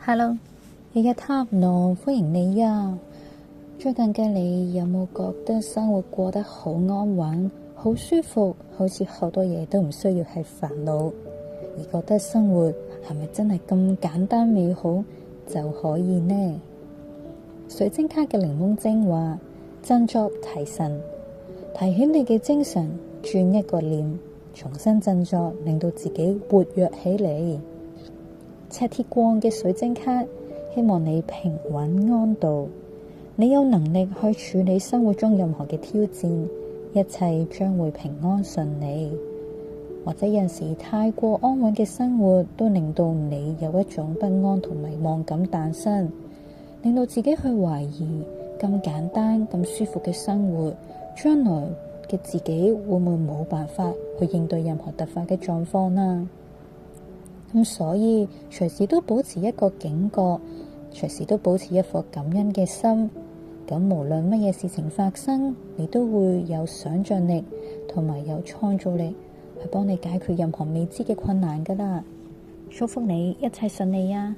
Hello，日日塔羅歡迎你呀！最近嘅你有冇覺得生活過得好安穩、好舒服，好似好多嘢都唔需要係煩惱，而覺得生活係咪真係咁簡單美好就可以呢？水晶卡嘅檸檬精話：振作提神，提起你嘅精神，轉一個念，重新振作，令到自己活躍起嚟。赤鐵礦嘅水晶卡，希望你平穩安度，你有能力去處理生活中任何嘅挑戰，一切將會平安順利。或者有時太過安穩嘅生活，都令到你有一種不安同迷茫感誕生，令到自己去懷疑咁簡單咁舒服嘅生活，將來嘅自己會唔會冇辦法去應對任何突發嘅狀況呢？咁所以隨時都保持一個警覺，隨時都保持一顆感恩嘅心。咁無論乜嘢事情發生，你都會有想象力同埋有創造力去幫你解決任何未知嘅困難噶啦。祝福你一切順利啊！